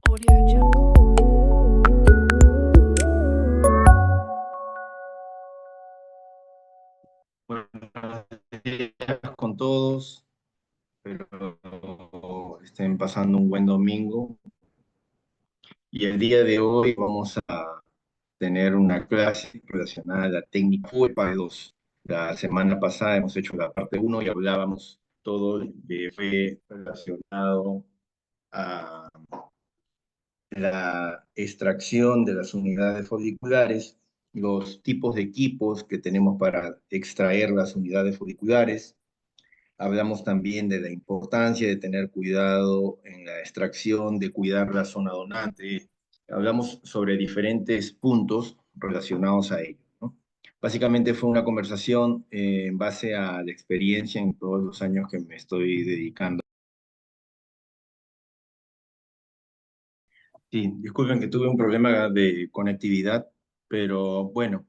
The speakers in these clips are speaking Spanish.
Audio Jungle. Buenos días con todos, pero estén pasando un buen domingo. Y el día de hoy vamos a tener una clase relacionada a la técnica FUEPA 2. La semana pasada hemos hecho la parte uno y hablábamos todo de fue relacionado a la extracción de las unidades foliculares, los tipos de equipos que tenemos para extraer las unidades foliculares. Hablamos también de la importancia de tener cuidado en la extracción, de cuidar la zona donante. Hablamos sobre diferentes puntos relacionados a ello, ¿no? Básicamente fue una conversación en base a la experiencia en todos los años que me estoy dedicando. Sí, disculpen que tuve un problema de conectividad, pero bueno,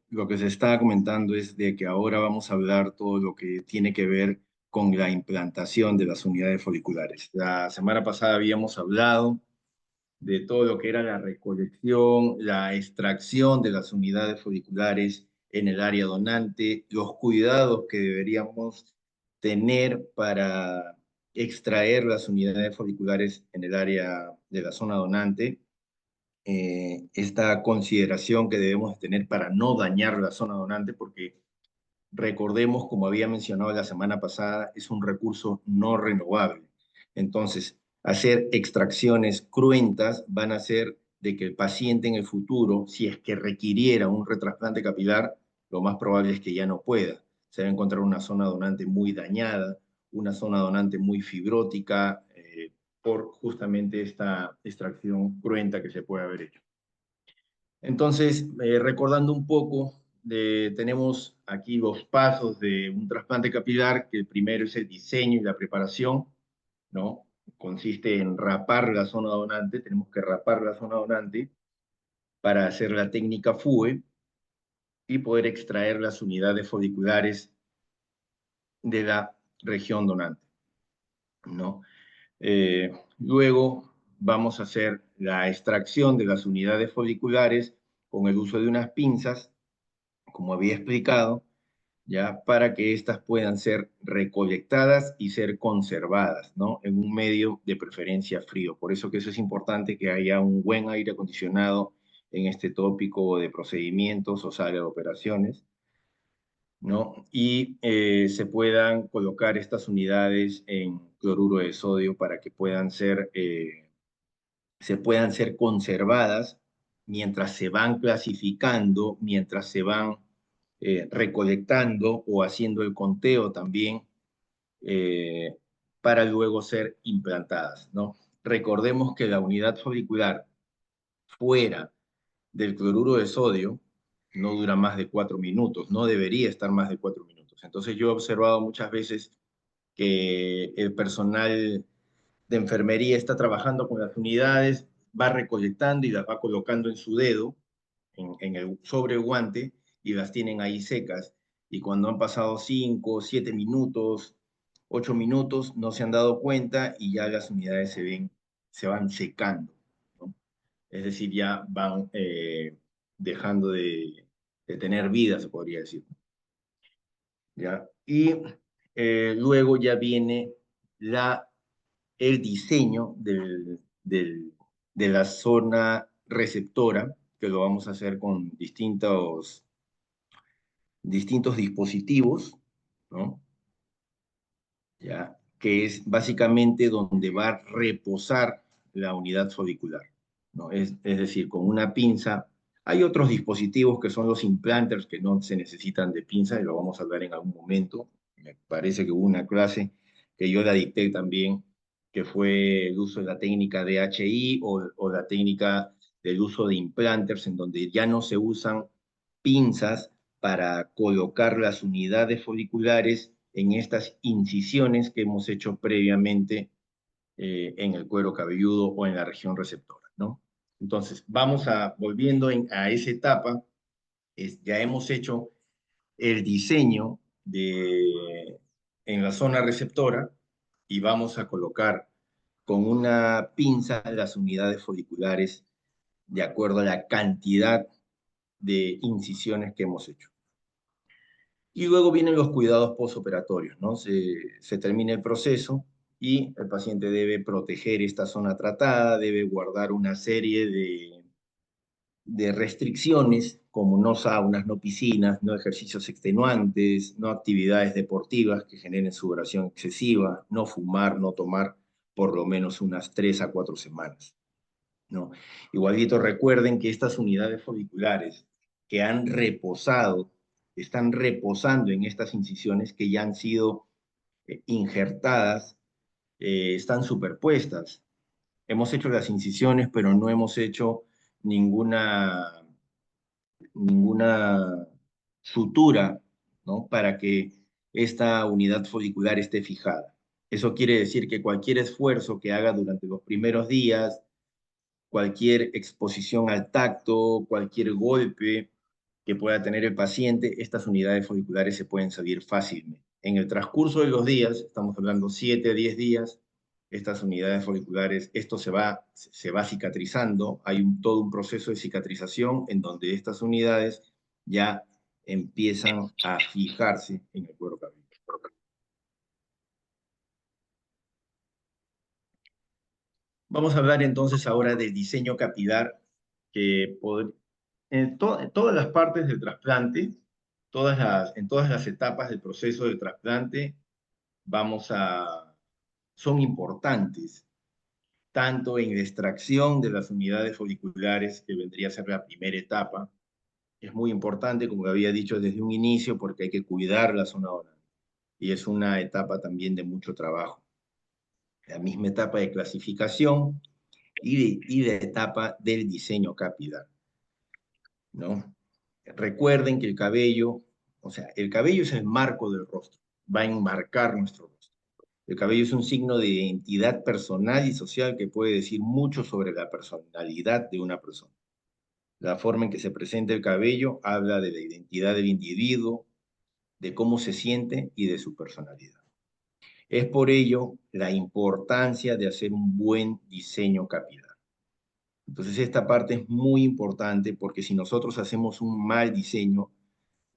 lo que se está comentando es de que ahora vamos a hablar todo lo que tiene que ver con la implantación de las unidades foliculares. La semana pasada habíamos hablado de todo lo que era la recolección, la extracción de las unidades foliculares en el área donante, los cuidados que deberíamos tener para extraer las unidades foliculares en el área de la zona donante, esta consideración que debemos tener para no dañar la zona donante, porque recordemos, como había mencionado la semana pasada, es un recurso no renovable. Entonces, hacer extracciones cruentas van a hacer de que el paciente en el futuro, si es que requiriera un retrasplante capilar, lo más probable es que ya no pueda. Se va a encontrar una zona donante muy dañada, una zona donante muy fibrótica, por justamente esta extracción cruenta que se puede haber hecho. Entonces, recordando un poco, tenemos aquí los pasos de un trasplante capilar, que el primero es el diseño y la preparación, ¿no? Consiste en rapar la zona donante, tenemos que rapar la zona donante para hacer la técnica FUE y poder extraer las unidades foliculares de la región donante, ¿no? Luego vamos a hacer la extracción de las unidades foliculares con el uso de unas pinzas, como había explicado, ya para que éstas puedan ser recolectadas y ser conservadas, ¿no? En un medio de preferencia frío. Por eso que eso es importante que haya un buen aire acondicionado en este tópico de procedimientos o sala de operaciones, ¿no? Y se puedan colocar estas unidades en cloruro de sodio para que se puedan ser conservadas mientras se van clasificando, mientras se van recolectando o haciendo el conteo también, eh, para luego ser implantadas, ¿no? Recordemos que la unidad folicular fuera del cloruro de sodio no dura más de 4 minutos, no debería estar más de 4 minutos. Entonces yo he observado muchas veces que el personal de enfermería está trabajando con las unidades, va recolectando y las va colocando en su dedo, en el sobre guante, y las tienen ahí secas. Y cuando han pasado 5, 7 minutos, 8 minutos, no se han dado cuenta y ya las unidades se van secando, ¿no? Es decir, ya van dejando de tener vida, se podría decir, ¿ya? Y luego ya viene el diseño de la zona receptora, que lo vamos a hacer con distintos dispositivos, ¿no? ¿Ya? Que es básicamente donde va a reposar la unidad folicular, ¿no? Es decir, con una pinza. Hay otros dispositivos que son los implanters que no se necesitan de pinza, y lo vamos a hablar en algún momento. Me parece que hubo una clase que yo la dicté también, que fue el uso de la técnica DHI o la técnica del uso de implanters, en donde ya no se usan pinzas para colocar las unidades foliculares en estas incisiones que hemos hecho previamente en el cuero cabelludo o en la región receptora, ¿no? Entonces, volviendo a esa etapa, ya hemos hecho el diseño en la zona receptora y vamos a colocar con una pinza las unidades foliculares de acuerdo a la cantidad de incisiones que hemos hecho. Y luego vienen los cuidados postoperatorios, ¿no? Se termina el proceso y el paciente debe proteger esta zona tratada, debe guardar una serie de restricciones, como no saunas, no piscinas, no ejercicios extenuantes, no actividades deportivas que generen sudoración excesiva, no fumar, no tomar por lo menos unas 3 a 4 semanas, ¿no? Igualito recuerden que estas unidades folliculares que han reposado, están reposando en estas incisiones que ya han sido injertadas, están superpuestas. Hemos hecho las incisiones, pero no hemos hecho ninguna ninguna sutura, ¿no? Para que esta unidad folicular esté fijada. Eso quiere decir que cualquier esfuerzo que haga durante los primeros días, cualquier exposición al tacto, cualquier golpe que pueda tener el paciente, estas unidades foliculares se pueden salir fácilmente. En el transcurso de los días, estamos hablando 7 a 10 días, estas unidades foliculares, esto se va cicatrizando, hay todo un proceso de cicatrización en donde estas unidades ya empiezan a fijarse en el cuero cabelludo. Vamos a hablar entonces ahora del diseño capilar, que en todas las partes del trasplante, en todas las etapas del proceso del trasplante, son importantes, tanto en la extracción de las unidades foliculares, que vendría a ser la primera etapa. Es muy importante, como había dicho desde un inicio, porque hay que cuidar la zona oral. Y es una etapa también de mucho trabajo. La misma etapa de clasificación y de etapa del diseño capilar, ¿no? Recuerden que el cabello, o sea, el cabello es el marco del rostro, va a enmarcar nuestro rostro. El cabello es un signo de identidad personal y social que puede decir mucho sobre la personalidad de una persona. La forma en que se presenta el cabello habla de la identidad del individuo, de cómo se siente y de su personalidad. Es por ello la importancia de hacer un buen diseño capilar. Entonces esta parte es muy importante porque si nosotros hacemos un mal diseño,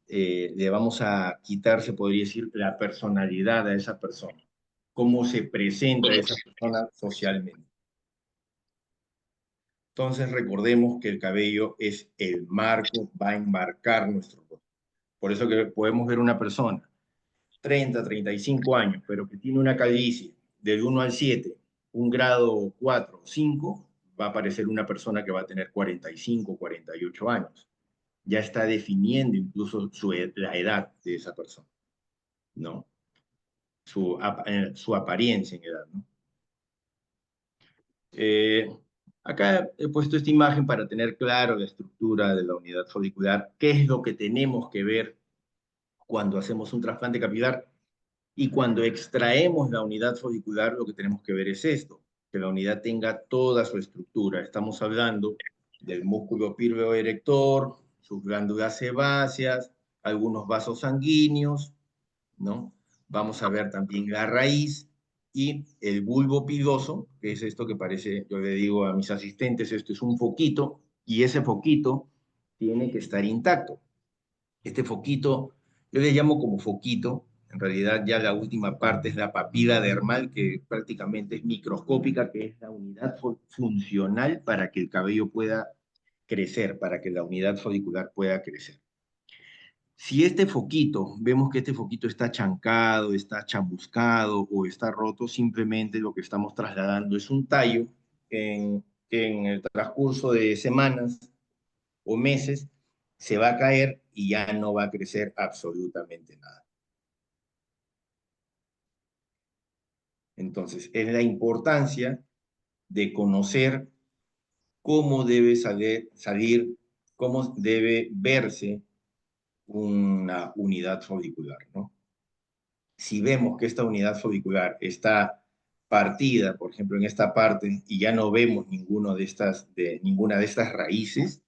le vamos a quitar, se podría decir, la personalidad a esa persona, cómo se presenta esa persona socialmente. Entonces recordemos que el cabello es el marco, va a enmarcar nuestro rostro. Por eso que podemos ver una persona, 30, 35 años, pero que tiene una calvicie del 1 al 7, un grado 4 o 5, va a parecer una persona que va a tener 45, 48 años. Ya está definiendo incluso la edad de esa persona, ¿no? Su apariencia en edad, ¿no? Eh, Acá he puesto esta imagen para tener claro la estructura de la unidad folicular, qué es lo que tenemos que ver cuando hacemos un trasplante capilar y cuando extraemos la unidad folicular, lo que tenemos que ver es esto, que la unidad tenga toda su estructura. Estamos hablando del músculo píreo erector, sus glándulas sebáceas, algunos vasos sanguíneos, ¿no? Vamos a ver también la raíz y el bulbo piloso, que es esto que parece, yo le digo a mis asistentes, esto es un foquito, y ese foquito tiene que estar intacto. Este foquito, yo le llamo como foquito, en realidad ya la última parte es la papila dermal, que prácticamente es microscópica, que es la unidad funcional para que el cabello pueda crecer, para que la unidad folicular pueda crecer. Si este foquito, vemos que este foquito está chancado, está chamuscado o está roto, simplemente lo que estamos trasladando es un tallo que en el transcurso de semanas o meses se va a caer y ya no va a crecer absolutamente nada. Entonces, es la importancia de conocer cómo debe salir, cómo debe verse una unidad folicular, ¿no? Si vemos que esta unidad folicular está partida, por ejemplo, en esta parte, y ya no vemos ninguna de estas raíces,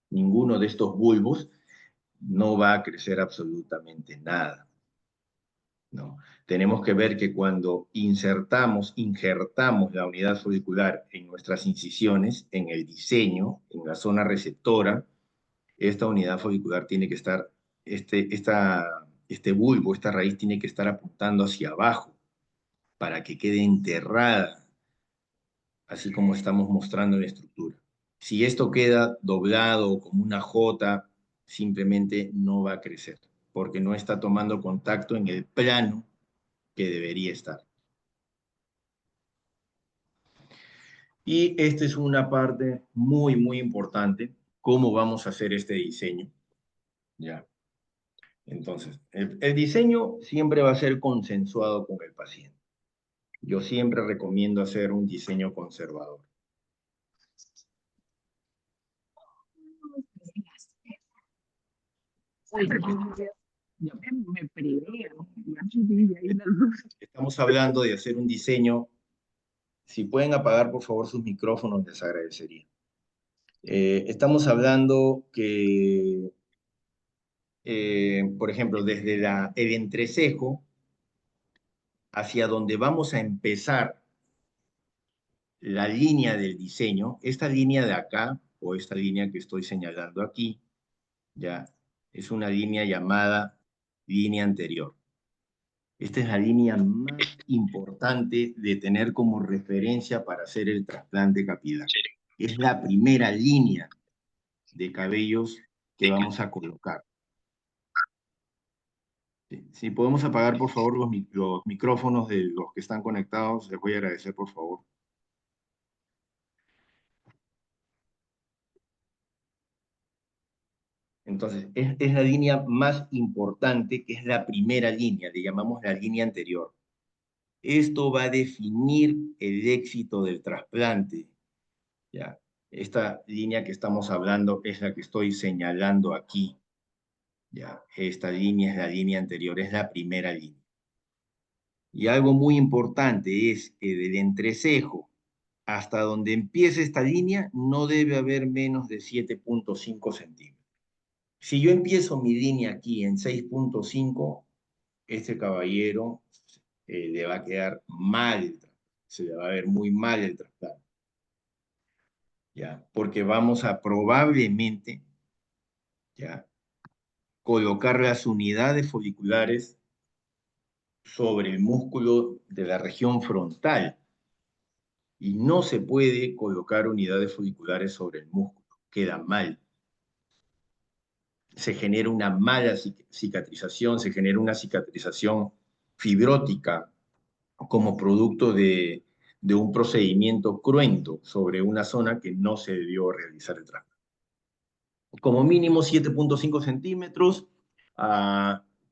ninguno de estos bulbos, no va a crecer absolutamente nada. ¿no? Tenemos que ver que cuando injertamos la unidad folicular en nuestras incisiones, en el diseño, en la zona receptora, esta unidad folicular tiene que estar, este bulbo, esta raíz tiene que estar apuntando hacia abajo para que quede enterrada, así como estamos mostrando en la estructura. Si esto queda doblado como una J, simplemente no va a crecer, porque no está tomando contacto en el plano que debería estar. Y esta es una parte muy, muy importante, cómo vamos a hacer este diseño. ¿Ya? Entonces, el diseño siempre va a ser consensuado con el paciente. Yo siempre recomiendo hacer un diseño conservador. Uy, yo me privé, ¿no? Ya me vi ahí la luz. Estamos hablando de hacer un diseño. Si pueden apagar, por favor, sus micrófonos, les agradecería. Estamos hablando que, por ejemplo, desde el entrecejo hacia donde vamos a empezar la línea del diseño, esta línea de acá, o esta línea que estoy señalando aquí, ya, es una línea llamada línea anterior. Esta es la línea más importante de tener como referencia para hacer el trasplante capilar. Es la primera línea de cabellos que vamos a colocar. Si podemos apagar, por favor, los micrófonos de los que están conectados, les voy a agradecer, por favor. Entonces, es la línea más importante, que es la primera línea, le llamamos la línea anterior. Esto va a definir el éxito del trasplante. ¿Ya? Esta línea que estamos hablando es la que estoy señalando aquí. ¿Ya? Esta línea es la línea anterior, es la primera línea. Y algo muy importante es que del entrecejo hasta donde empiece esta línea no debe haber menos de 7.5 centímetros. Si yo empiezo mi línea aquí en 6.5, este caballero le va a quedar mal, se le va a ver muy mal el trasplante, ¿ya? Porque vamos a probablemente, ¿ya?, colocar las unidades foliculares sobre el músculo de la región frontal y no se puede colocar unidades foliculares sobre el músculo, queda mal. Se genera una mala cicatrización, se genera una cicatrización fibrótica como producto de un procedimiento cruento sobre una zona que no se debió realizar el trasplante. Como mínimo 7.5 centímetros,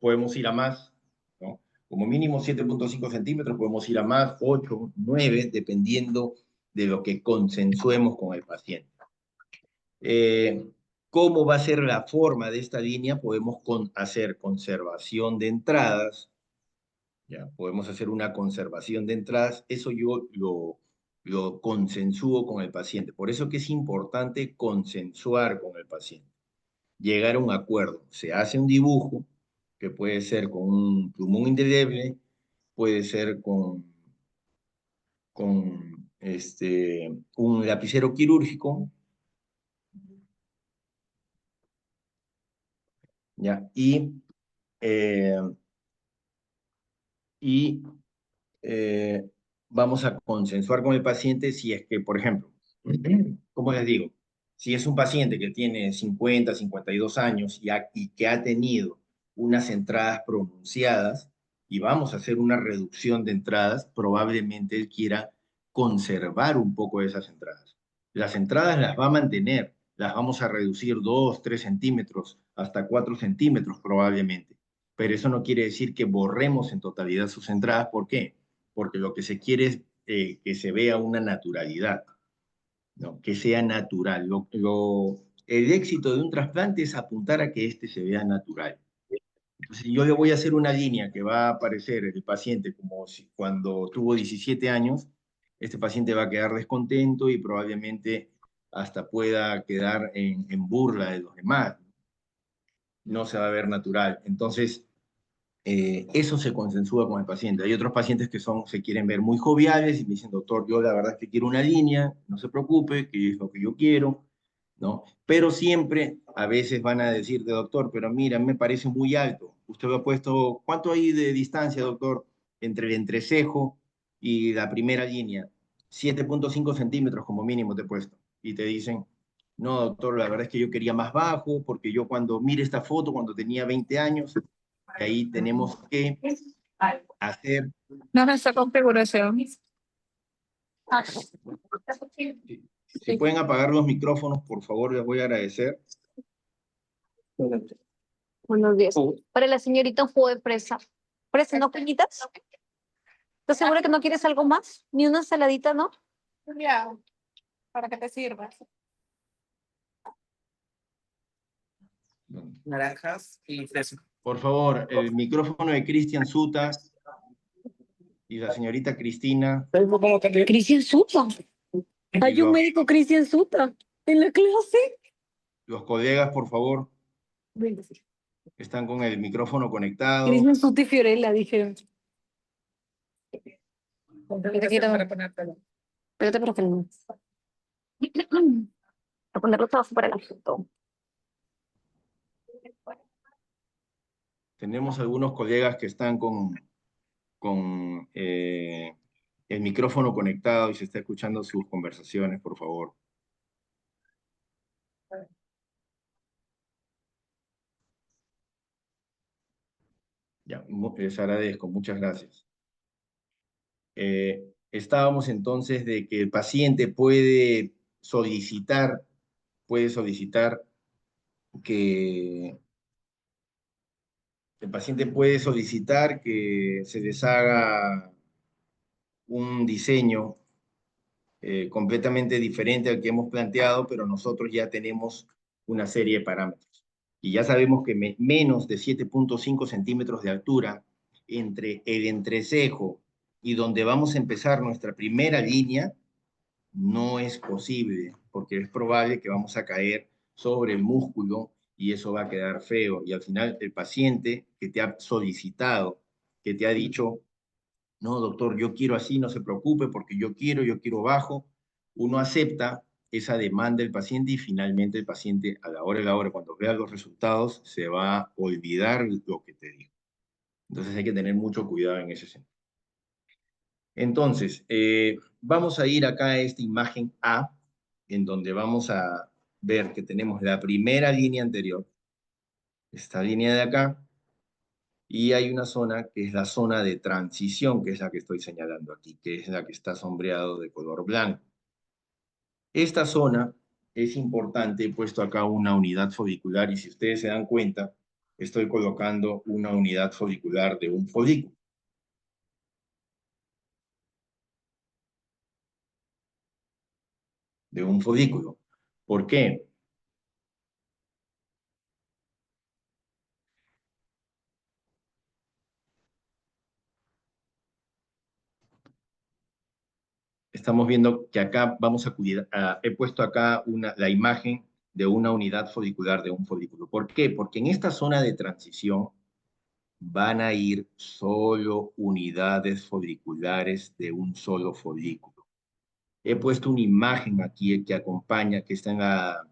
podemos ir a más, ¿no? Como mínimo 7.5 centímetros, podemos ir a más, 8, 9, dependiendo de lo que consensuemos con el paciente. Eh, ¿Cómo va a ser la forma de esta línea? Podemos hacer conservación de entradas, ¿ya? Podemos hacer una conservación de entradas, eso yo lo consensúo con el paciente. Por eso que es importante consensuar con el paciente, llegar a un acuerdo. Se hace un dibujo, que puede ser con un plumón indeleble, puede ser con un lapicero quirúrgico, ¿ya? Eh, y eh, vamos a consensuar con el paciente si es que, por ejemplo, como les digo, si es un paciente que tiene 50, 52 años y que ha tenido unas entradas pronunciadas y vamos a hacer una reducción de entradas, probablemente él quiera conservar un poco de esas entradas. Las entradas las va a mantener, las vamos a reducir 2, 3 centímetros, hasta 4 centímetros probablemente, pero eso no quiere decir que borremos en totalidad sus entradas. ¿Por qué? Porque lo que se quiere es que se vea una naturalidad, ¿no? Que sea natural. El éxito de un trasplante es apuntar a que éste se vea natural. Entonces, yo le voy a hacer una línea que va a aparecer el paciente como si, cuando tuvo 17 años, este paciente va a quedar descontento y probablemente hasta pueda quedar en burla de los demás. No se va a ver natural. Entonces, eso se consensúa con el paciente. Hay otros pacientes que se quieren ver muy joviales y me dicen, doctor, yo la verdad es que quiero una línea, no se preocupe, que es lo que yo quiero, ¿no? Pero siempre, a veces van a decirte, doctor, pero mira, me parece muy alto. Usted lo ha puesto, ¿cuánto hay de distancia, doctor, entre el entrecejo y la primera línea? 7,5 centímetros como mínimo te he puesto. Y te dicen, no, doctor, la verdad es que yo quería más bajo, porque yo cuando mire esta foto, cuando tenía 20 años, y ahí tenemos que hacer. No, esta configuración. Si pueden apagar los micrófonos, por favor, les voy a agradecer. Buenos días. Para la señorita un jugo de fresa. ¿Fresa, no, peñitas? ¿Estás segura que no quieres algo más? ¿Ni una ensaladita, no? Ya, para que te sirva. Naranjas y fresa. Por favor, el micrófono de Cristian Suta y la señorita Cristina. Cristian Suta. y Hay un los, médico Cristian Suta en la clase. los colegas, por favor, están con el micrófono conectado. Cristian Suta y Fiorella, dijeron. Para ponértelo. Espérate, pero que no. A ponerlo todo para la foto. Tenemos algunos colegas que están con el micrófono conectado y se está escuchando sus conversaciones, por favor. Ya, les agradezco, muchas gracias. Estábamos entonces de que el paciente puede solicitar que el paciente puede solicitar que se les haga un diseño completamente diferente al que hemos planteado, pero nosotros ya tenemos una serie de parámetros. Y ya sabemos que menos de 7,5 centímetros de altura entre el entrecejo y donde vamos a empezar nuestra primera línea, no es posible, porque es probable que vamos a caer sobre el músculo y eso va a quedar feo. Y al final el paciente que te ha solicitado, que te ha dicho, no, doctor, yo quiero así, no se preocupe, porque yo quiero bajo, uno acepta esa demanda del paciente y finalmente el paciente a la hora, cuando vea los resultados, se va a olvidar lo que te dijo. Entonces hay que tener mucho cuidado en ese sentido. Entonces, vamos a ir acá a esta imagen A, en donde vamos a ver que tenemos la primera línea anterior, esta línea de acá, y hay una zona que es la zona de transición, que es la que estoy señalando aquí, que es la que está sombreado de color blanco. Esta zona es importante, he puesto acá una unidad folicular, y si ustedes se dan cuenta, estoy colocando una unidad folicular de un folículo. ¿Por qué? Estamos viendo que acá vamos a cuidar, he puesto acá la imagen de una unidad folicular de un folículo. ¿Por qué? Porque en esta zona de transición van a ir solo unidades foliculares de un solo folículo. He puesto una imagen aquí que acompaña, que está en la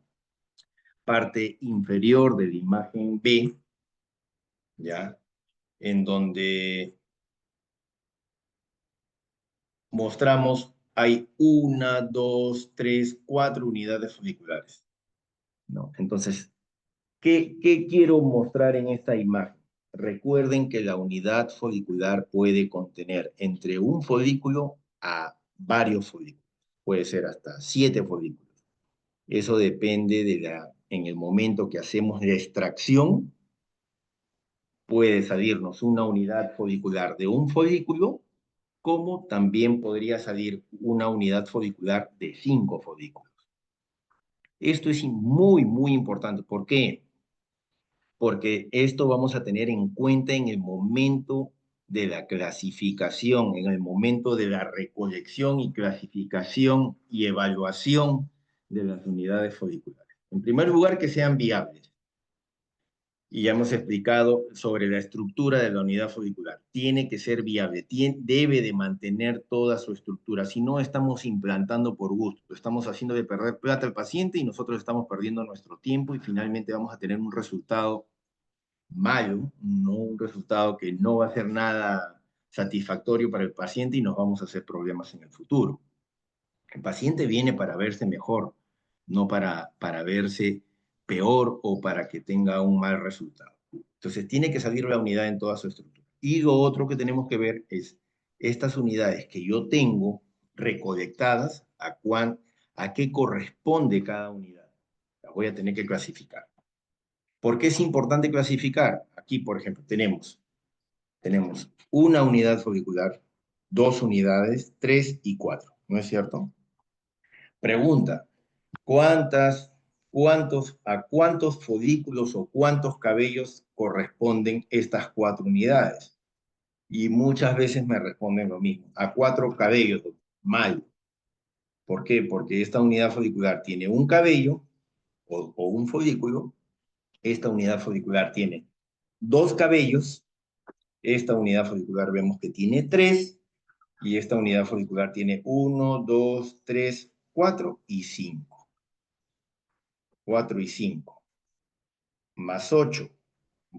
parte inferior de la imagen B, ¿ya? En donde mostramos, hay 1, 2, 3, 4 unidades foliculares, ¿no? Entonces, ¿qué quiero mostrar en esta imagen? Recuerden que la unidad folicular puede contener entre un folículo a varios folículos. Puede ser hasta 7 folículos. Eso depende en el momento que hacemos la extracción, puede salirnos una unidad folicular de un folículo, como también podría salir una unidad folicular de 5 folículos. Esto es muy, muy importante. ¿Por qué? Porque esto vamos a tener en cuenta en el momento de la clasificación, en el momento de la recolección y clasificación y evaluación de las unidades foliculares. En primer lugar, que sean viables. Y ya hemos explicado sobre la estructura de la unidad folicular. Tiene que ser viable, debe de mantener toda su estructura. Si no, estamos implantando por gusto, estamos haciendo de perder plata al paciente y nosotros estamos perdiendo nuestro tiempo y finalmente vamos a tener un resultado malo, no un resultado que no va a ser nada satisfactorio para el paciente y nos vamos a hacer problemas en el futuro. El paciente viene para verse mejor, no para verse peor o para que tenga un mal resultado. Entonces tiene que salir la unidad en toda su estructura. Y lo otro que tenemos que ver es estas unidades que yo tengo recolectadas, a qué corresponde cada unidad. Las voy a tener que clasificar. ¿Por qué es importante clasificar? Aquí, por ejemplo, tenemos una unidad folicular, 2 unidades, 3 y 4, ¿no es cierto? Pregunta, ¿a cuántos folículos o cuántos cabellos corresponden estas 4 unidades? Y muchas veces me responden lo mismo, a 4 cabellos, mal. ¿Por qué? Porque esta unidad folicular tiene un cabello o un folículo, esta unidad folicular tiene 2 cabellos, esta unidad folicular vemos que tiene 3, y esta unidad folicular tiene 1, 2, 3, 4 y 5. 4 y 5, más 8,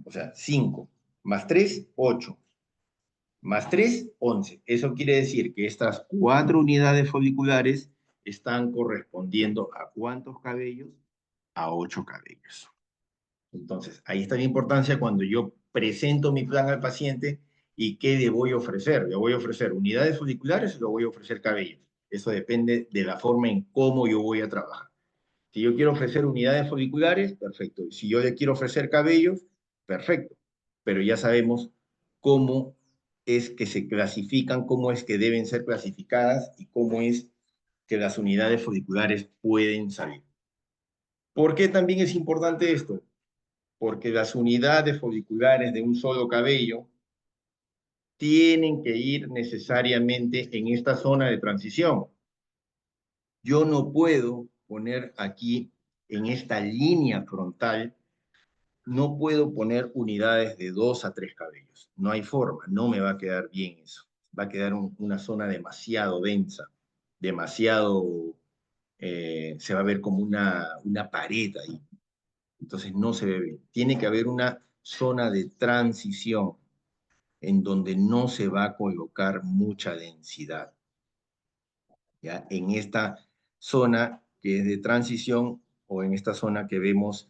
o sea, 5, más 3, 8, más 3, 11. Eso quiere decir que estas 4 unidades foliculares están correspondiendo ¿a cuántos cabellos? A 8 cabellos. Entonces, ahí está la importancia cuando yo presento mi plan al paciente y qué le voy a ofrecer. Le voy a ofrecer unidades foliculares o le voy a ofrecer cabellos. Eso depende de la forma en cómo yo voy a trabajar. Si yo quiero ofrecer unidades foliculares, perfecto. Si yo le quiero ofrecer cabellos, perfecto. Pero ya sabemos cómo es que se clasifican, cómo es que deben ser clasificadas y cómo es que las unidades foliculares pueden salir. ¿Por qué también es importante esto? Porque las unidades foliculares de un solo cabello tienen que ir necesariamente en esta zona de transición. Yo no puedo poner aquí, en esta línea frontal, no puedo poner unidades de 2 a 3 cabellos. No hay forma, no me va a quedar bien eso. Va a quedar una zona demasiado densa, demasiado, se va a ver como una pared ahí. Entonces no se ve bien. Tiene que haber una zona de transición en donde no se va a colocar mucha densidad. ¿Ya? En esta zona que es de transición o en esta zona que vemos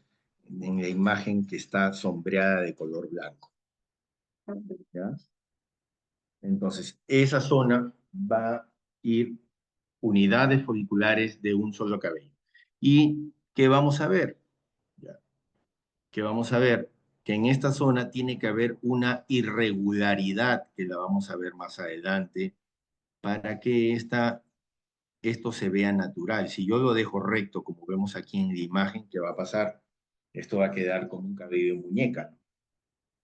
en la imagen que está sombreada de color blanco. ¿Ya? Entonces, esa zona va a ir unidades foliculares de un solo cabello. ¿Y qué vamos a ver? ¿Ya? Que vamos a ver que en esta zona tiene que haber una irregularidad, que la vamos a ver más adelante, para que esto se vea natural. Si yo lo dejo recto, como vemos aquí en la imagen, ¿qué va a pasar? Esto va a quedar como un cabello de muñeca, ¿no?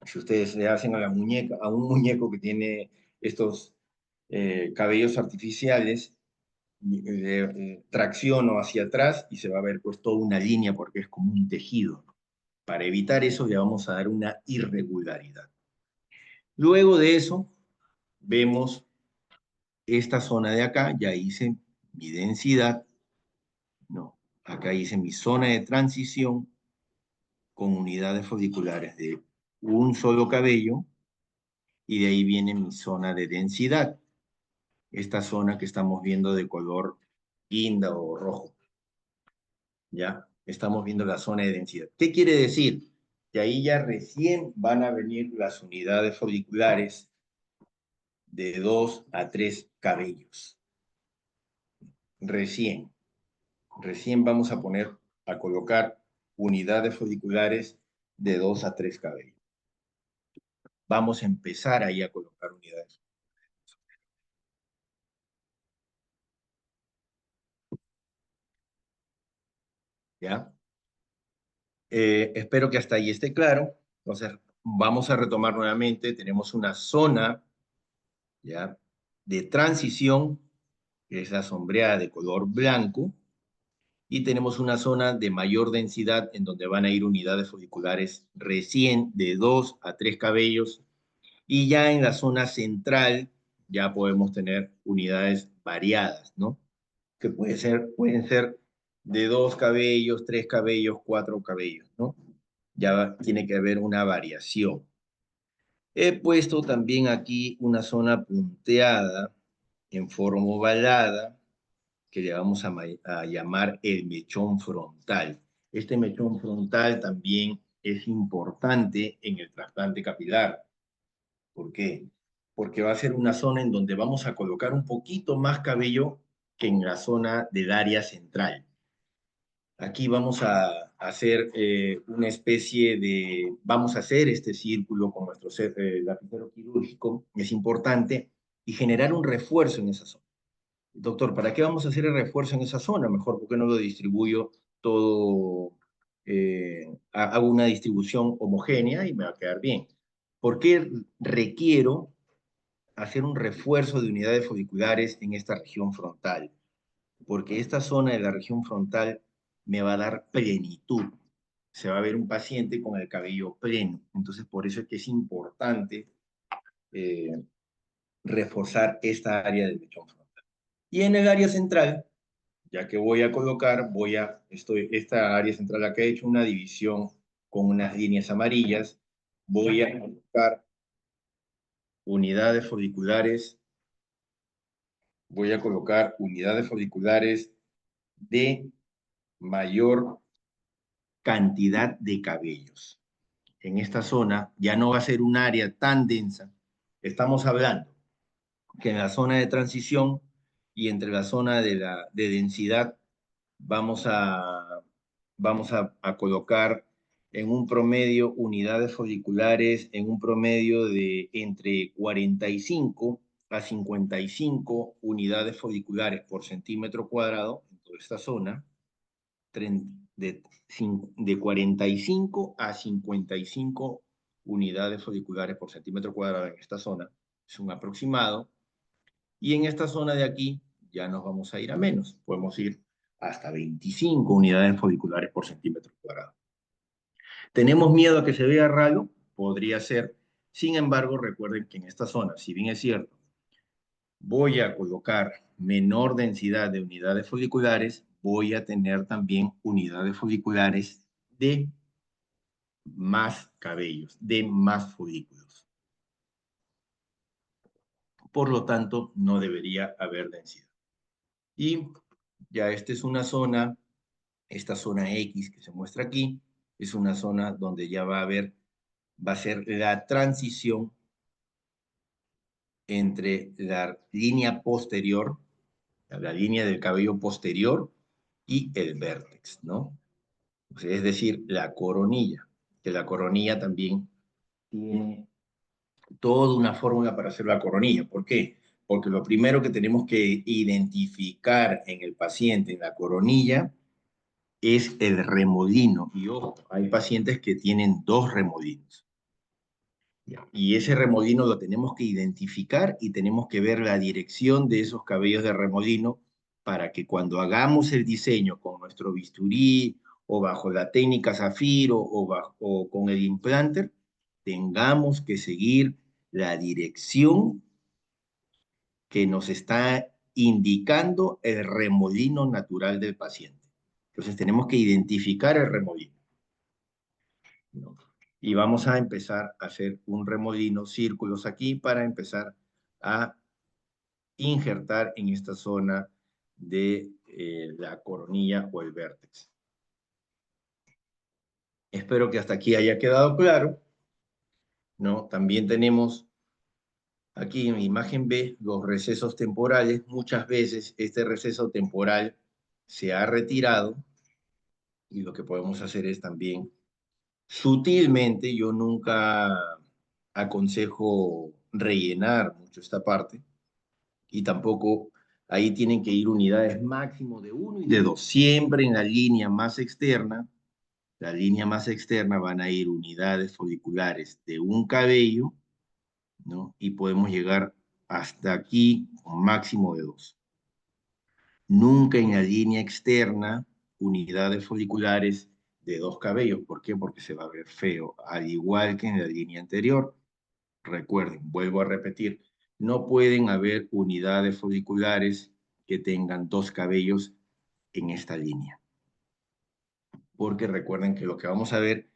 Si ustedes le hacen a la muñeca, a un muñeco que tiene estos cabellos artificiales, tracciono hacia atrás y se va a ver pues toda una línea porque es como un tejido. Para evitar eso le vamos a dar una irregularidad. Luego de eso, vemos esta zona de acá, ya hice mi densidad, no, acá hice mi zona de transición con unidades foliculares de un solo cabello y de ahí viene mi zona de densidad, esta zona que estamos viendo de color guinda o rojo. ¿Ya? Estamos viendo la zona de densidad. ¿Qué quiere decir? Que ahí ya recién van a venir las unidades foliculares de 2 a 3 cabellos. Recién vamos a colocar unidades foliculares de 2 a 3 cabellos. Vamos a empezar ahí a colocar unidades. ¿Ya? Espero que hasta ahí esté claro. Entonces, vamos a retomar nuevamente. Tenemos una zona, ¿ya?, de transición, que es la sombreada de color blanco, Y tenemos una zona de mayor densidad en donde van a ir unidades folliculares recién de 2 a 3 cabellos. Y ya en la zona central ya podemos tener unidades variadas, ¿no? Que pueden ser de 2 cabellos, 3 cabellos, 4 cabellos, ¿no? Ya tiene que haber una variación. He puesto también aquí una zona punteada en forma ovalada que le vamos a llamar el mechón frontal. Este mechón frontal también es importante en el trasplante capilar. ¿Por qué? Porque va a ser una zona en donde vamos a colocar un poquito más cabello que en la zona del área central. Aquí vamos a hacer una especie de, vamos a hacer este círculo con nuestro lapicero quirúrgico, es importante, y generar un refuerzo en esa zona. Doctor, ¿para qué vamos a hacer el refuerzo en esa zona? Mejor, ¿por qué no lo distribuyo todo, hago una distribución homogénea y me va a quedar bien? ¿Por qué requiero hacer un refuerzo de unidades folliculares en esta región frontal? Porque esta zona de la región frontal me va a dar plenitud. Se va a ver un paciente con el cabello pleno. Entonces, por eso es que es importante eh, reforzar esta área del mechón frontal. Y en el área central, ya que voy a colocar, esta área central acá he hecho una división con unas líneas amarillas, voy a colocar unidades folliculares, de mayor cantidad de cabellos. En esta zona ya no va a ser un área tan densa. Estamos hablando que en la zona de transición y entre la zona de densidad vamos a colocar en un promedio unidades folliculares en un promedio de entre 45 a 55 unidades folliculares por centímetro cuadrado en toda esta zona, de 45 a 55 unidades folliculares por centímetro cuadrado en esta zona, es un aproximado, y en esta zona de aquí ya nos vamos a ir a menos, podemos ir hasta 25 unidades folliculares por centímetro cuadrado. ¿Tenemos miedo a que se vea raro? Podría ser. Sin embargo, recuerden que en esta zona, si bien es cierto, voy a colocar menor densidad de unidades foliculares, voy a tener también unidades foliculares de más cabellos, de más folículos. Por lo tanto, no debería haber densidad. Y ya esta es una zona, esta zona X que se muestra aquí, es una zona donde ya va a ser la transición entre la línea posterior, la línea del cabello posterior y el vértex, ¿no? Es decir, la coronilla, que la coronilla también tiene toda una fórmula para hacer la coronilla. ¿Por qué? Porque lo primero que tenemos que identificar en el paciente, en la coronilla, es el remolino. Y ojo, hay pacientes que tienen 2 remolinos. Y ese remolino lo tenemos que identificar y tenemos que ver la dirección de esos cabellos de remolino para que cuando hagamos el diseño con nuestro bisturí o bajo la técnica Zafiro o con el implanter, tengamos que seguir la dirección que nos está indicando el remolino natural del paciente. Entonces tenemos que identificar el remolino, ¿no? Y vamos a empezar a hacer un remolino, círculos aquí para empezar a injertar en esta zona de la coronilla o el vértex. Espero que hasta aquí haya quedado claro, ¿no? También tenemos aquí en la imagen B los recesos temporales. Muchas veces este receso temporal se ha retirado y lo que podemos hacer es también sutilmente, yo nunca aconsejo rellenar mucho esta parte y tampoco ahí tienen que ir unidades máximo de 1 y de 2. Siempre en la línea más externa van a ir unidades foliculares de un cabello, ¿no? Y podemos llegar hasta aquí con máximo de 2. Nunca en la línea externa unidades foliculares de 2 cabellos. ¿Por qué? Porque se va a ver feo, al igual que en la línea anterior. Recuerden, vuelvo a repetir, no pueden haber unidades foliculares que tengan 2 cabellos en esta línea. Porque recuerden que lo que vamos a ver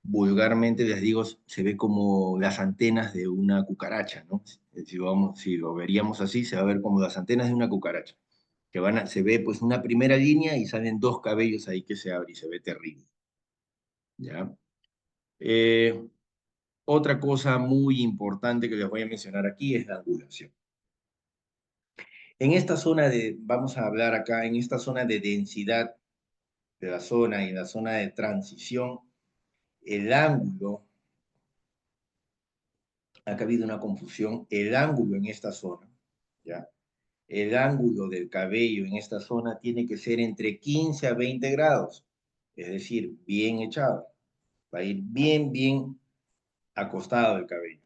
vulgarmente, les digo, se ve como las antenas de una cucaracha, ¿no? Si lo veríamos así, se va a ver como las antenas de una cucaracha, que se ve pues una primera línea y salen 2 cabellos ahí que se abre y se ve terrible, ¿ya? Eh, Otra cosa muy importante que les voy a mencionar aquí es la angulación. En esta zona vamos a hablar acá, en esta zona de densidad de la zona y la zona de transición, el ángulo, acá ha habido una confusión, el ángulo en esta zona, ¿ya? El ángulo del cabello en esta zona tiene que ser entre 15 a 20 grados, es decir, bien echado. Va a ir bien, bien acostado el cabello.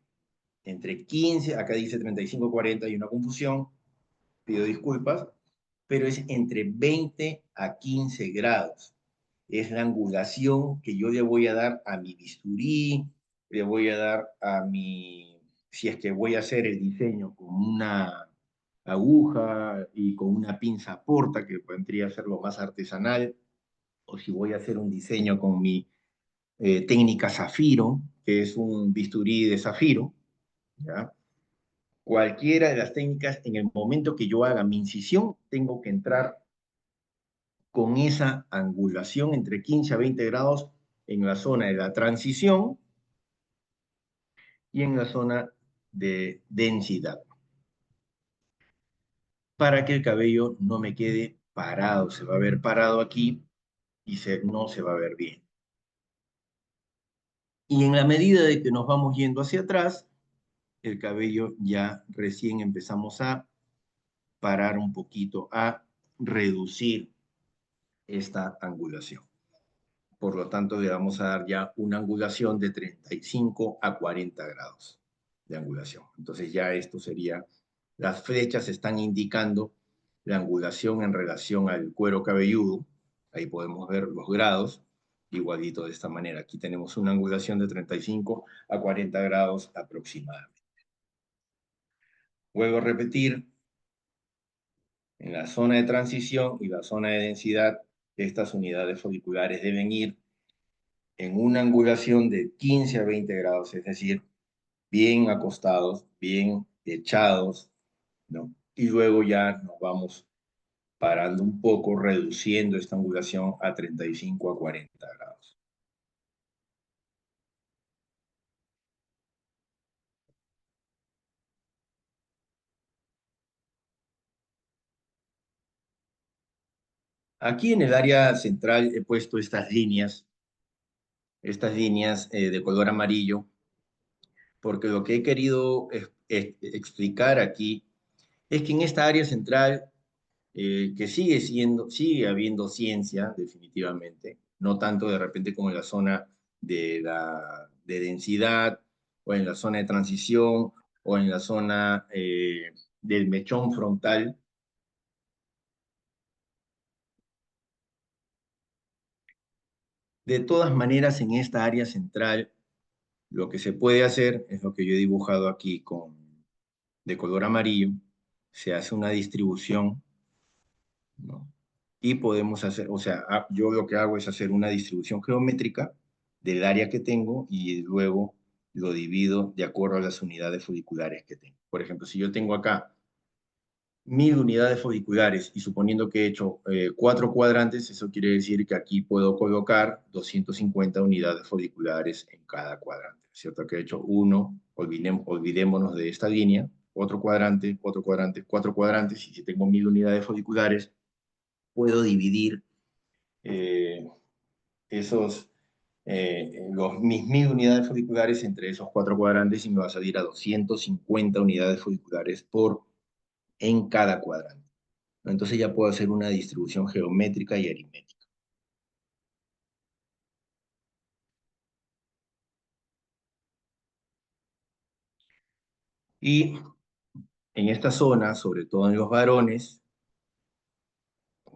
Entre 15, acá dice 35, 40, hay una confusión, pido disculpas, pero es entre 20 a 15 grados. Es la angulación que yo le voy a dar a mi bisturí, le voy a dar a si es que voy a hacer el diseño con una aguja y con una pinza porta, que podría ser lo más artesanal, o si voy a hacer un diseño con mi técnica zafiro, que es un bisturí de zafiro, ¿ya? Cualquiera de las técnicas, en el momento que yo haga mi incisión, tengo que entrar con esa angulación entre 15 a 20 grados en la zona de la transición y en la zona de densidad, para que el cabello no me quede parado. Se va a ver parado aquí y no se va a ver bien. Y en la medida de que nos vamos yendo hacia atrás, el cabello ya recién empezamos a parar un poquito, a reducir esta angulación. Por lo tanto, le vamos a dar ya una angulación de 35 a 40 grados de angulación. Entonces ya esto sería, las flechas están indicando la angulación en relación al cuero cabelludo. Ahí podemos ver los grados, igualito de esta manera. Aquí tenemos una angulación de 35 a 40 grados aproximadamente. Vuelvo a repetir, en la zona de transición y la zona de densidad, estas unidades foliculares deben ir en una angulación de 15 a 20 grados, es decir, bien acostados, bien echados, ¿no? Y luego ya nos vamos parando un poco, reduciendo esta angulación a 35 a 40 grados. Aquí en el área central he puesto estas líneas de color amarillo, porque lo que he querido explicar aquí es que en esta área central, que sigue habiendo ciencia, definitivamente, no tanto de repente como en la zona de densidad, o en la zona de transición, o en la zona del mechón frontal. De todas maneras, en esta área central, lo que se puede hacer es lo que yo he dibujado aquí de color amarillo. Se hace una distribución, ¿no? Y podemos hacer, o sea, yo lo que hago es hacer una distribución geométrica del área que tengo y luego lo divido de acuerdo a las unidades foliculares que tengo. Por ejemplo, si yo tengo acá 1000 unidades foliculares y suponiendo que he hecho 4 cuadrantes, eso quiere decir que aquí puedo colocar 250 unidades foliculares en cada cuadrante, ¿cierto? Que he hecho uno, olvidémonos de esta línea, otro cuadrante, otro cuadrante, 4 cuadrantes, y si tengo 1000 unidades foliculares, puedo dividir eh, mis 1000 unidades foliculares entre esos 4 cuadrantes y me va a salir a 250 unidades foliculares en cada cuadrante. Entonces ya puedo hacer una distribución geométrica y aritmética. Y en esta zona, sobre todo en los varones,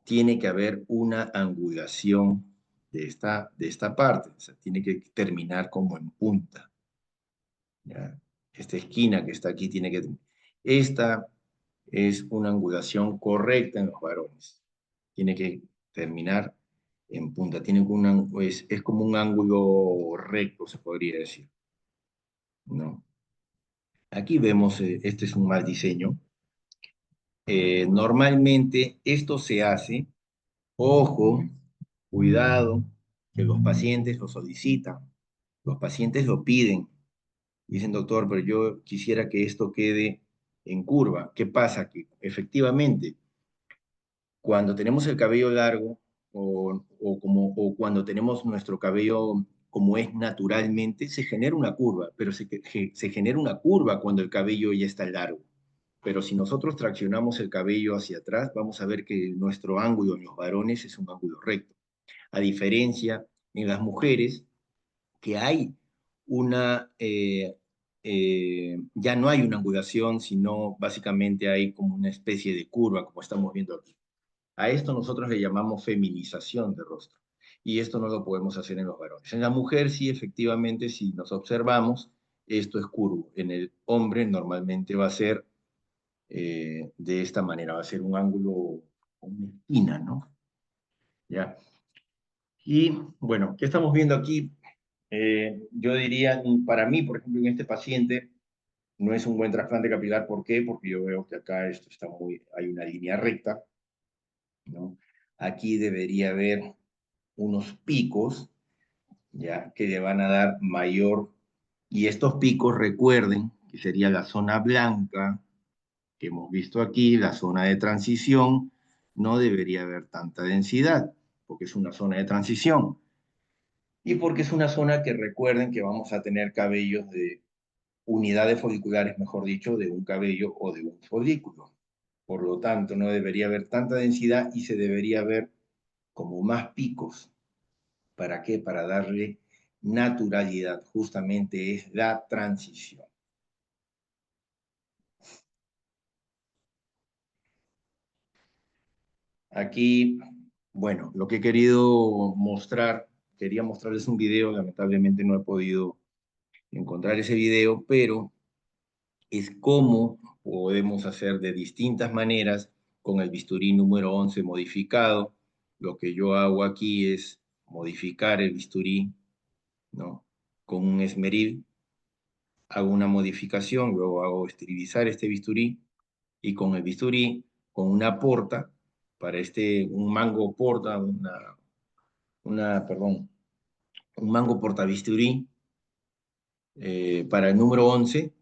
tiene que haber una angulación de esta parte, o sea, tiene que terminar como en punta. ¿Ya? Esta esquina que está aquí tiene que... Esta es una angulación correcta en los varones. Tiene que terminar en punta. Tiene es como un ángulo recto, se podría decir. ¿No? Aquí vemos, este es un mal diseño. Normalmente esto se hace, ojo, cuidado, que los pacientes lo solicitan, los pacientes lo piden. Dicen, doctor, pero yo quisiera que esto quede en curva. ¿Qué pasa? Que efectivamente, cuando tenemos el cabello largo o cuando tenemos nuestro cabello como es naturalmente, se genera una curva, pero se genera una curva cuando el cabello ya está largo. Pero si nosotros traccionamos el cabello hacia atrás, vamos a ver que nuestro ángulo en los varones es un ángulo recto. A diferencia en las mujeres, que hay ya no hay una angulación, sino básicamente hay como una especie de curva, como estamos viendo aquí. A esto nosotros le llamamos feminización de rostro. Y esto no lo podemos hacer en los varones. En la mujer sí, efectivamente, si nos observamos, esto es curvo. En el hombre normalmente va a ser de esta manera, va a ser un ángulo, una esquina, ¿no? ¿Ya? Y bueno, ¿qué estamos viendo aquí? Yo diría, para mí, por ejemplo, en este paciente, no es un buen trasplante capilar. ¿Por qué? Porque yo veo que acá esto está hay una línea recta, ¿no? Aquí debería haber unos picos, ¿ya? Que le van a dar mayor, y estos picos, recuerden, que sería la zona blanca, que hemos visto aquí, la zona de transición, no debería haber tanta densidad, porque es una zona de transición. Y porque es una zona que recuerden que vamos a tener cabellos de unidades foliculares, mejor dicho, de un cabello o de un folículo. Por lo tanto, no debería haber tanta densidad y se debería ver como más picos. ¿Para qué? Para darle naturalidad. Justamente es la transición. Aquí, bueno, lo que he querido mostrar, quería mostrarles un video, lamentablemente no he podido encontrar ese video, pero es cómo podemos hacer de distintas maneras con el bisturí número 11 modificado. Lo que yo hago aquí es modificar el bisturí, ¿no? Con un esmeril, hago una modificación, luego hago esterilizar este bisturí y con el bisturí, con una porta, un mango porta, perdón, un mango porta bisturí, para el número 11,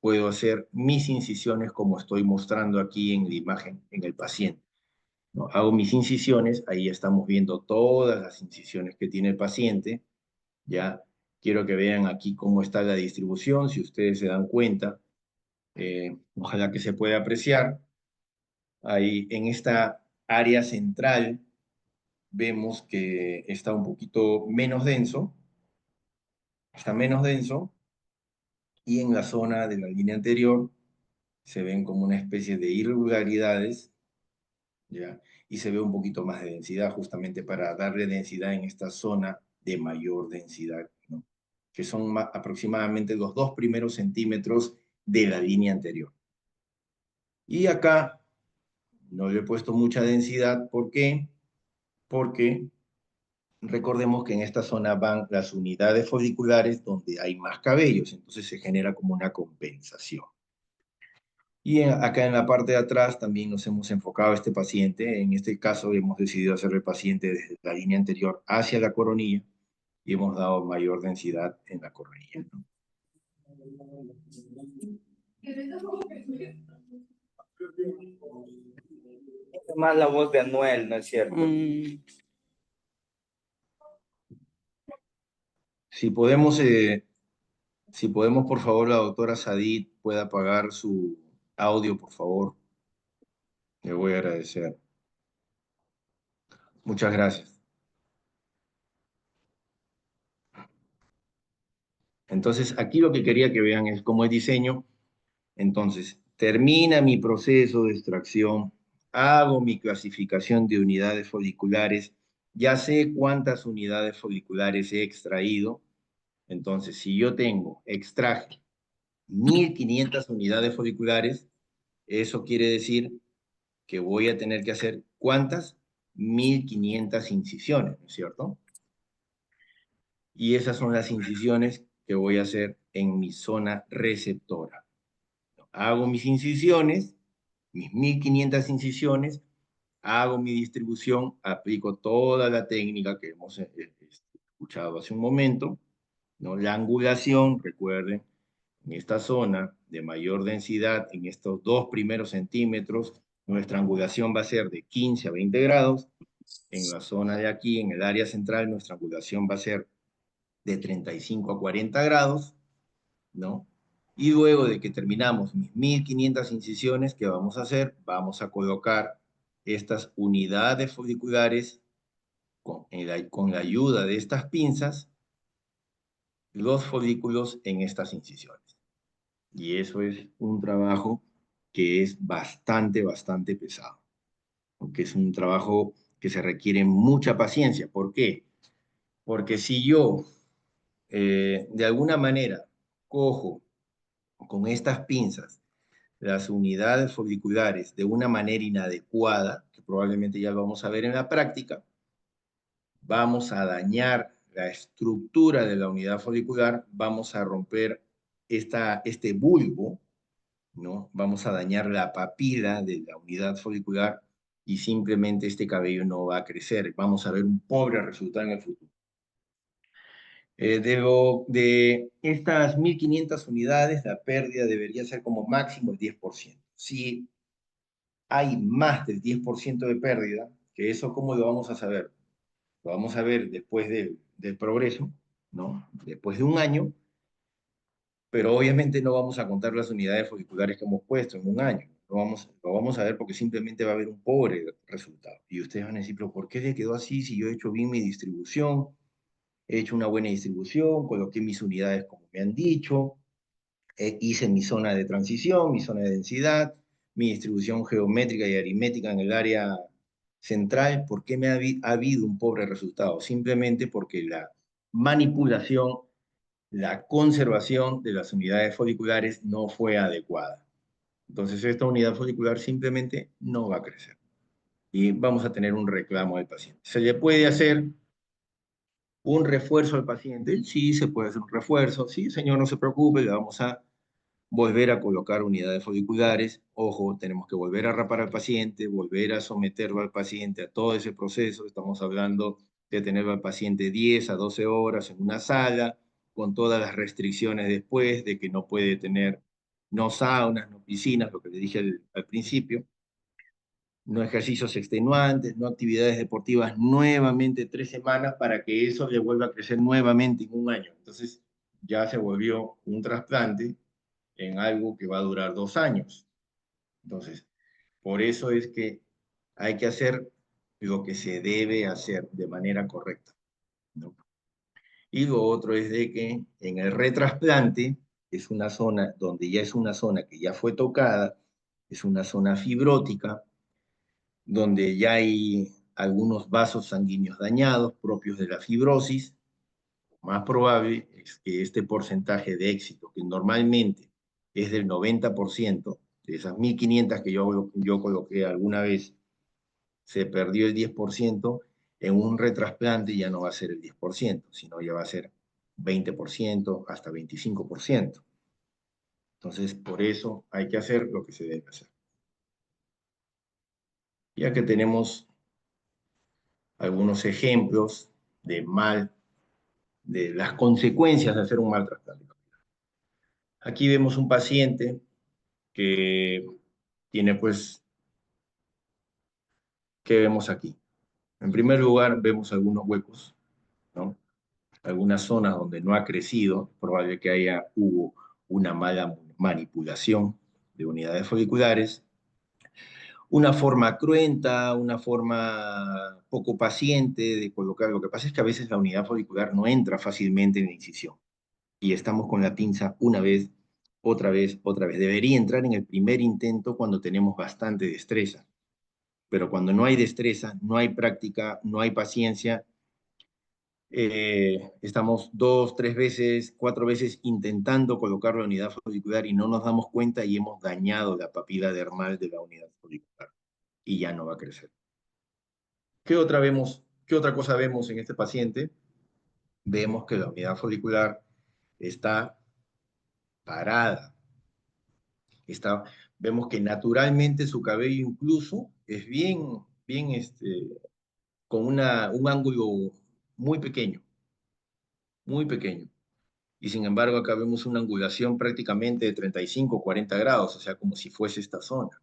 puedo hacer mis incisiones como estoy mostrando aquí en la imagen en el paciente, ¿no? Hago mis incisiones, ahí estamos viendo todas las incisiones que tiene el paciente, ¿ya? Quiero que vean aquí cómo está la distribución, si ustedes se dan cuenta, ojalá que se pueda apreciar. Ahí en esta área central vemos que está un poquito menos denso, está menos denso, y en la zona de la línea anterior se ven como una especie de irregularidades, ¿ya? Y se ve un poquito más de densidad, justamente para darle densidad en esta zona de mayor densidad, ¿no? Que son aproximadamente los 2 primeros centímetros de la línea anterior. Y acá no le he puesto mucha densidad, ¿por qué? Porque recordemos que en esta zona van las unidades foliculares donde hay más cabellos, entonces se genera como una compensación. Y acá en la parte de atrás también nos hemos enfocado a este paciente. En este caso hemos decidido hacer el paciente desde la línea anterior hacia la coronilla y hemos dado mayor densidad en la coronilla, ¿no? Es más la voz de Anuel, ¿no es cierto? Si podemos, por favor, la doctora Sadid pueda apagar su audio, por favor. Le voy a agradecer. Muchas gracias. Entonces, aquí lo que quería que vean es cómo es diseño. Entonces, termina mi proceso de extracción hago mi clasificación de unidades foliculares, ya sé cuántas unidades foliculares he extraído. Entonces, si yo extraje 1500 unidades foliculares, eso quiere decir que voy a tener que hacer ¿cuántas? 1500 incisiones, ¿no es cierto? Y esas son las incisiones que voy a hacer en mi zona receptora. Hago mis incisiones, mis 1500 incisiones, hago mi distribución, aplico toda la técnica que hemos escuchado hace un momento, ¿no? La angulación, recuerden, en esta zona de mayor densidad, en estos 2 primeros centímetros, nuestra angulación va a ser de 15 a 20 grados. En la zona de aquí, en el área central, nuestra angulación va a ser de 35 a 40 grados, ¿no? Y luego de que terminamos mis 1500 incisiones, ¿qué vamos a hacer? Vamos a colocar estas unidades foliculares con la ayuda de estas pinzas, los folículos en estas incisiones. Y eso es un trabajo que es bastante pesado, porque es un trabajo que se requiere mucha paciencia. ¿Por qué? Porque si yo de alguna manera cojo con estas pinzas las unidades foliculares de una manera inadecuada, que probablemente ya lo vamos a ver en la práctica, vamos a dañar la estructura de la unidad folicular, vamos a romper este bulbo, ¿no? Vamos a dañar la papila de la unidad folicular y simplemente este cabello no va a crecer. Vamos a ver un pobre resultado en el futuro. De estas 1500 unidades, la pérdida debería ser como máximo el 10%. Si hay más del 10% de pérdida, que eso ¿cómo lo vamos a saber? Lo vamos a ver después del progreso, ¿no? Después de un año, pero obviamente no vamos a contar las unidades foliculares que hemos puesto en un año. Lo vamos a ver porque simplemente va a haber un pobre resultado. Y ustedes van a decir, ¿pero por qué le quedó así si yo he hecho bien mi distribución? He hecho una buena distribución, coloqué mis unidades como me han dicho, hice mi zona de transición, mi zona de densidad, mi distribución geométrica y aritmética en el área central. ¿Por qué ha habido un pobre resultado? Simplemente porque la manipulación, la conservación de las unidades foliculares no fue adecuada. Entonces esta unidad folicular simplemente no va a crecer y vamos a tener un reclamo al paciente. ¿Se le puede hacer un refuerzo al paciente? Sí, se puede hacer un refuerzo. Sí, señor, no se preocupe, le vamos a volver a colocar unidades foliculares. Ojo, tenemos que volver a rapar al paciente, volver a someterlo al paciente a todo ese proceso. Estamos hablando de tenerlo al paciente 10 a 12 horas en una sala, con todas las restricciones después, de que no puede tener no saunas, no piscinas, lo que le dije al principio, no ejercicios extenuantes, no actividades deportivas nuevamente 3 semanas para que eso le vuelva a crecer nuevamente en un año. Entonces ya se volvió un trasplante en algo que va a durar 2 años. Entonces, por eso es que hay que hacer lo que se debe hacer de manera correcta, ¿no? Y lo otro es de que en el retrasplante es una zona donde ya es una zona que ya fue tocada, es una zona fibrótica, donde ya hay algunos vasos sanguíneos dañados propios de la fibrosis. Más probable es que este porcentaje de éxito, que normalmente es del 90%, de esas 1500 que yo coloqué alguna vez, se perdió el 10%, en un retrasplante ya no va a ser el 10%, sino ya va a ser 20%, hasta 25%. Entonces, por eso hay que hacer lo que se debe hacer. Ya que tenemos algunos ejemplos de las consecuencias de hacer un mal trasplante. Aquí vemos un paciente que tiene, pues, ¿qué vemos aquí? En primer lugar, vemos algunos huecos, ¿no? Algunas zonas donde no ha crecido, probable que hubo una mala manipulación de unidades foliculares, una forma cruenta, una forma poco paciente de colocar. Lo que pasa es que a veces la unidad folicular no entra fácilmente en la incisión y estamos con la pinza una vez, otra vez, otra vez. Debería entrar en el primer intento cuando tenemos bastante destreza. pero cuando no hay destreza, no hay práctica, no hay paciencia, estamos 2, 3 veces, 4 veces intentando colocar la unidad folicular y no nos damos cuenta y hemos dañado la papila dermal de la unidad folicular y ya no va a crecer. ¿Qué otra cosa vemos en este paciente? Vemos que la unidad folicular está parada. Vemos que naturalmente su cabello incluso es con un ángulo muy pequeño, muy pequeño. Y sin embargo acá vemos una angulación prácticamente de 35 o 40 grados, o sea, como si fuese esta zona.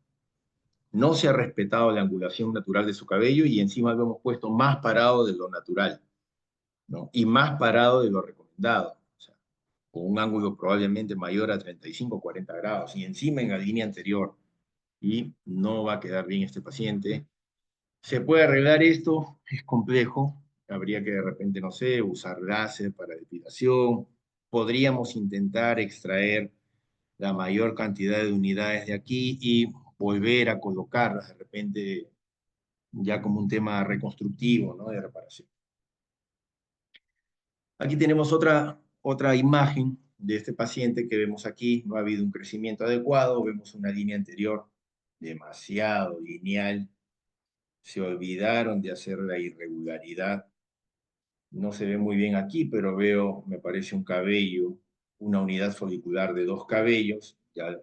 No se ha respetado la angulación natural de su cabello y encima lo hemos puesto más parado de lo natural, ¿no? Y más parado de lo recomendado, o sea, con un ángulo probablemente mayor a 35 o 40 grados y encima en la línea anterior. Y no va a quedar bien este paciente. ¿Se puede arreglar esto? Es complejo. Habría que de repente, no sé, usar láser para depilación. Podríamos intentar extraer la mayor cantidad de unidades de aquí y volver a colocarlas de repente ya como un tema reconstructivo, ¿no? De reparación. Aquí tenemos otra imagen de este paciente que vemos aquí. No ha habido un crecimiento adecuado. Vemos una línea anterior demasiado lineal. Se olvidaron de hacer la irregularidad. No se ve muy bien aquí, pero veo, me parece un cabello, una unidad folicular de 2 cabellos.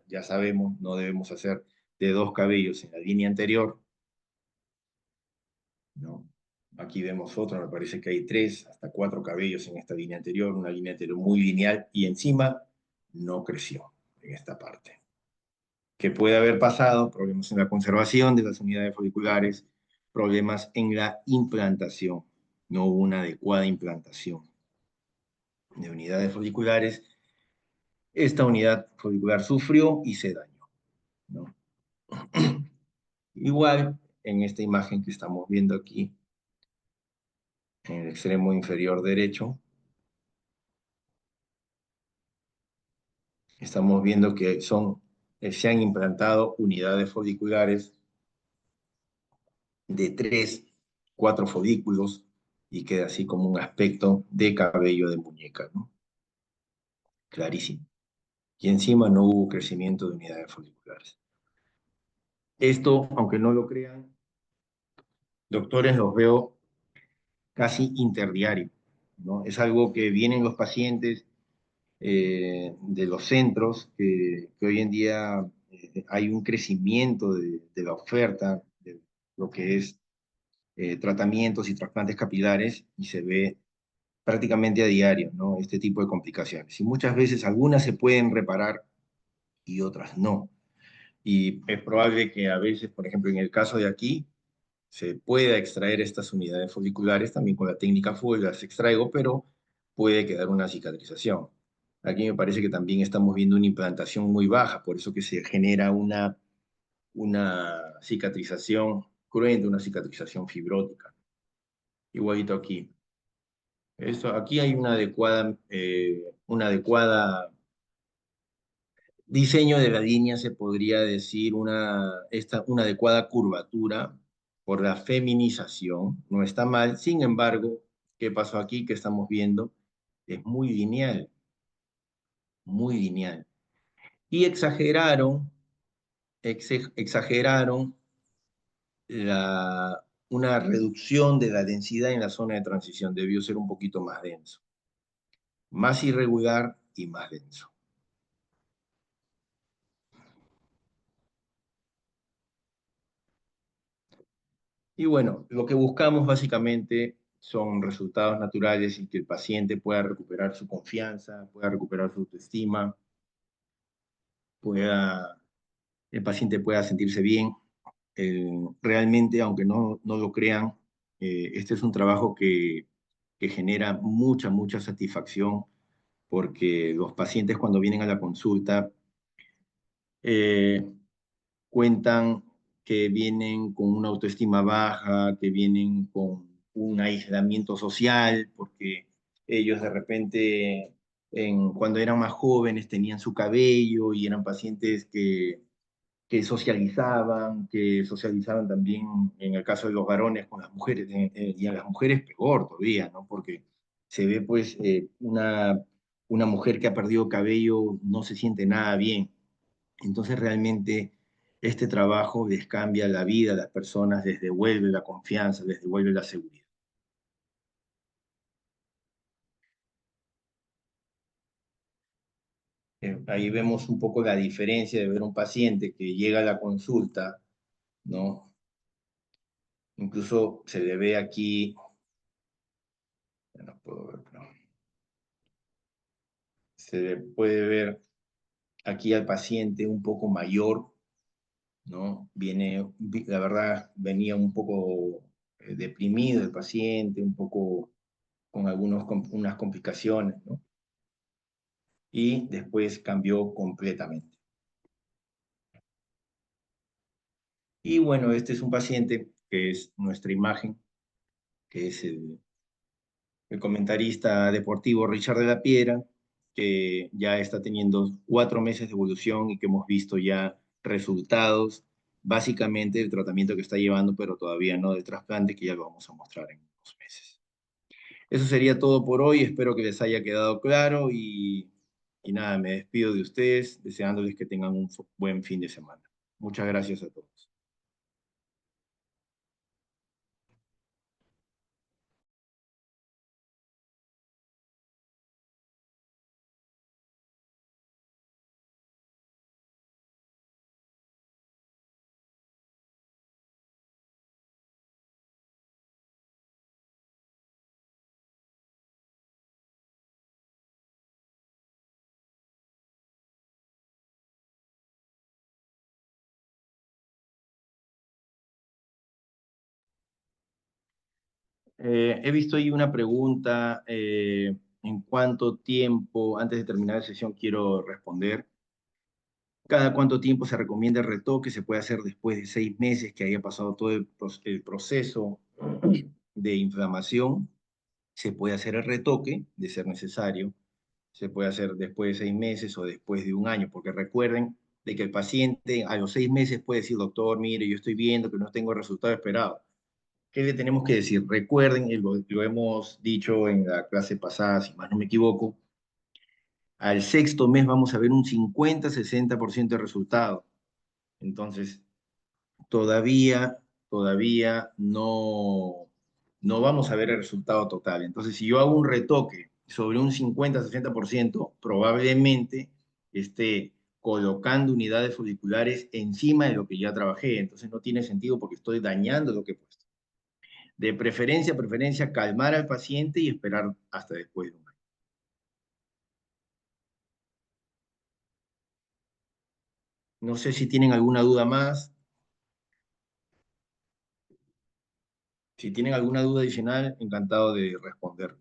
Ya sabemos, no debemos hacer de 2 cabellos en la línea anterior, ¿no? Aquí vemos otro, me parece que hay 3, hasta 4 cabellos en esta línea anterior, una línea anterior muy lineal y encima no creció en esta parte. ¿Qué puede haber pasado? Problemas en la conservación de las unidades foliculares, problemas en la implantación. No hubo una adecuada implantación de unidades foliculares. Esta unidad folicular sufrió y se dañó, ¿no? Igual, en esta imagen que estamos viendo aquí, en el extremo inferior derecho, estamos viendo que se han implantado unidades foliculares de 3, 4 folículos y queda así como un aspecto de cabello de muñeca, ¿no? Clarísimo. Y encima no hubo crecimiento de unidades foliculares. Esto, aunque no lo crean, doctores, los veo casi interdiario, ¿no? Es algo que vienen los pacientes de los centros, que hoy en día hay un crecimiento de la oferta de lo que es tratamientos y trasplantes capilares y se ve prácticamente a diario, ¿no? Este tipo de complicaciones. Y muchas veces algunas se pueden reparar y otras no. Y es probable que a veces, por ejemplo, en el caso de aquí, se pueda extraer estas unidades foliculares, también con la técnica FUE las extraigo, pero puede quedar una cicatrización. Aquí me parece que también estamos viendo una implantación muy baja, por eso que se genera una cicatrización cruenta, una cicatrización fibrótica. Igualito aquí. Aquí hay una adecuada diseño de la línea, se podría decir una adecuada curvatura por la feminización. No está mal, sin embargo, ¿qué pasó aquí? Que estamos viendo es muy lineal, muy lineal. Y exageraron una reducción de la densidad en la zona de transición. Debió ser un poquito más denso, más irregular y más denso. Y bueno, lo que buscamos básicamente son resultados naturales y que el paciente pueda recuperar su confianza, pueda recuperar su autoestima, el paciente pueda sentirse bien. Realmente, aunque no lo crean, este es un trabajo que genera mucha satisfacción porque los pacientes cuando vienen a la consulta eh, cuentan que vienen con una autoestima baja, que vienen con un aislamiento social, porque ellos de repente, cuando eran más jóvenes, tenían su cabello y eran pacientes que que socializaban también, en el caso de los varones, con las mujeres, y a las mujeres peor todavía, ¿no? Porque se ve, pues, una mujer que ha perdido cabello no se siente nada bien. Entonces, realmente, este trabajo les cambia la vida a las personas, les devuelve la confianza, les devuelve la seguridad. Ahí vemos un poco la diferencia de ver un paciente que llega a la consulta, ¿no? Incluso se le ve aquí, ya no puedo ver, pero se le puede ver aquí al paciente un poco mayor, ¿no? La verdad, venía un poco deprimido el paciente, un poco con unas complicaciones, ¿no? Y después cambió completamente. Y bueno, este es un paciente que es nuestra imagen, que es el comentarista deportivo Richard de la Piedra, que ya está teniendo 4 meses de evolución y que hemos visto ya resultados, básicamente del tratamiento que está llevando, pero todavía no del trasplante, que ya lo vamos a mostrar en unos meses. Eso sería todo por hoy, espero que les haya quedado claro y nada, me despido de ustedes, deseándoles que tengan un buen fin de semana. Muchas gracias a todos. He visto ahí una pregunta, ¿en cuánto tiempo, antes de terminar la sesión, quiero responder? ¿Cada cuánto tiempo se recomienda el retoque? Se puede hacer después de 6 meses que haya pasado todo el proceso de inflamación. Se puede hacer el retoque, de ser necesario. Se puede hacer después de 6 meses o después de un año, porque recuerden de que el paciente a los 6 meses puede decir, doctor, mire, yo estoy viendo que no tengo el resultado esperado. ¿Qué le tenemos que decir? Recuerden, y lo hemos dicho en la clase pasada, si más no me equivoco, al 6.º mes vamos a ver un 50-60% de resultado. Entonces, todavía no vamos a ver el resultado total. Entonces, si yo hago un retoque sobre un 50-60%, probablemente esté colocando unidades foliculares encima de lo que ya trabajé. Entonces, no tiene sentido porque estoy dañando lo que he puesto. De preferencia, calmar al paciente y esperar hasta después de un año. No sé si tienen alguna duda más. Si tienen alguna duda adicional, encantado de responder.